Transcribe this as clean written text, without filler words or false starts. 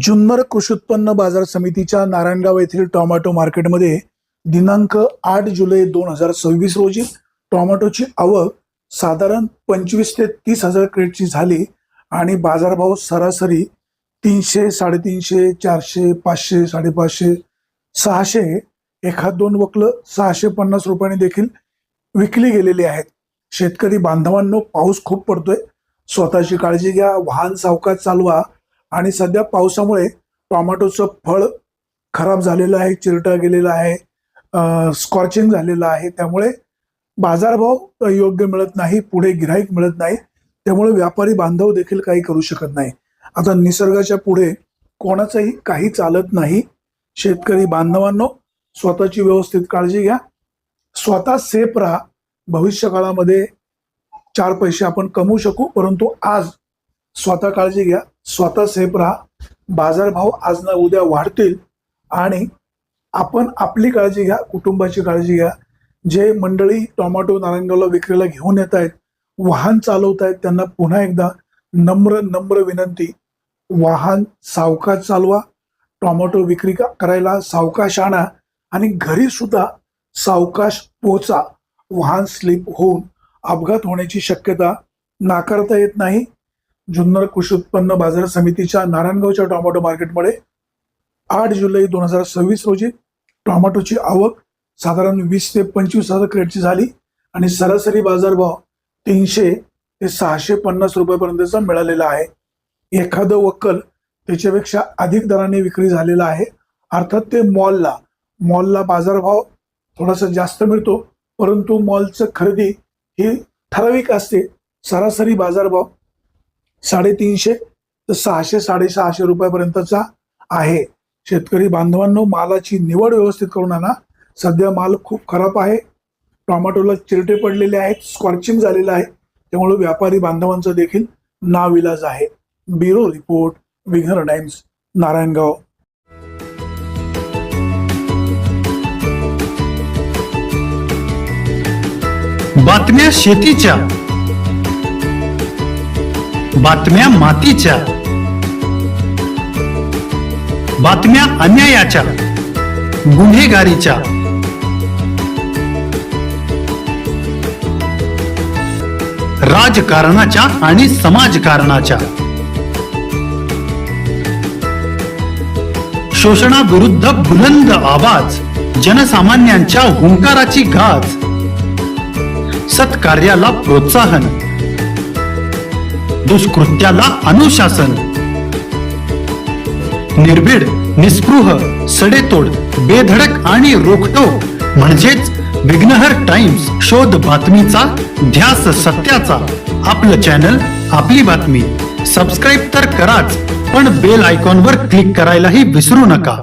जुन्नर कृषी उत्पन्न बाजार समितीच्या नारायणगाव येथील टोमॅटो मार्केटमध्ये दिनांक 8 जुलै 2026 रोजी टोमॅटोची आवक साधारण 25 ते 30 हजार क्रेटची झाली आणि बाजारभाव सरासरी 300, 350, 400, 500, 550, 600, एखाद दोन वक्ल 650 रुपयांनी देखील विकली गेलेली आहेत. शेतकरी बांधवांनो, पाऊस खूप पडतोय, स्वतःची काळजी घ्या, वाहन सावकाश चालवा. आणि सध्या पावसामुळे टोमॅटोचं फळ खराब झालेलं आहे, चिरटा गेलेला आहे, स्कॉर्चिंग झालेलं आहे. त्यामुळे बाजारभाव योग्य मिळत नाही, पुढे गिऱ्हाईक मिळत नाही. त्यामुळे व्यापारी बांधव देखील काही करू शकत नाही. आता निसर्गाच्या पुढे कोणाचंही काही चालत नाही. शेतकरी बांधवांनो, स्वतःची व्यवस्थित काळजी घ्या, स्वतः सेफ राहा. भविष्य काळामध्ये 4 पैसे आपण कमवू शकू, परंतु आज स्वतः काळजी घ्या, स्वतः सेफ राहा. बाजारभाव आज ना उद्या वाढतील आणि आपण आपली काळजी घ्या, कुटुंबाची काळजी घ्या. जे मंडळी टोमॅटो नारायणगावला विक्रीला घेऊन येत आहेत, वाहन चालवत आहेत, त्यांना पुन्हा एकदा नम्र विनंती, वाहन सावकाश चालवा. टोमॅटो विक्री करायला सावकाश आणा आणि घरी सुद्धा सावकाश पोहोचा. वाहन स्लिप होऊन अपघात होण्याची शक्यता नाकारता येत नाही. जुन्नर कृषी उत्पन्न बाजार समितीच्या नारायणगावच्या टोमॅटो मार्केटमध्ये 8 जुलै 2026 रोजी टोमॅटोची आवक साधारण 20 ते 25 हजार क्रेटची झाली आणि सरासरी बाजारभाव 300 ते 650 रुपयापर्यंतचा मिळालेला आहे. एखादं वक्कल त्याच्यापेक्षा अधिक दराने विक्री झालेला आहे. अर्थात ते मॉलला बाजारभाव थोडासा जास्त मिळतो, परंतु मॉलचं खरेदी ही ठराविक असते. सरासरी बाजारभाव 350 ते 600, 650 रुपयापर्यंतचा आहे. शेतकरी बांधवांनो, मालाची निवड व्यवस्थित करून आणा. सध्या माल खूप खराब आहे, टोमॅटोला चिरटे पडलेले आहेत, स्कॉर्चिंग झालेलं आहे. त्यामुळे व्यापारी बांधवांचं देखील नाविलाज आहे. Bureau report, Vighnahar Times, Narayangaon. बातम्या शेतीच्या, बातम्या मातीच्या, बातम्या अन्यायाच्या, गुन्हेगारीच्या, राजकारणाच्या आणि समाजकारणाच्या, शोषणाविरुद्ध बुलंद आवाज, जनसामान्यांच्या हुंकाराची गाज, सत्कार्याला प्रोत्साहन, दुष्कृत्याला अनुशासन, निर्भीड, निस्पृह, सडेतोड, बेधडक आणि रोखटोक म्हणजेच विघ्नहर टाइम्स. शोध बातमीचा, ध्यास सत्याचा. आपलं चॅनल, आपली बातमी. सबस्क्राईब तर कराच, पण बेल आयकॉनवर क्लिक करायलाही विसरू नका.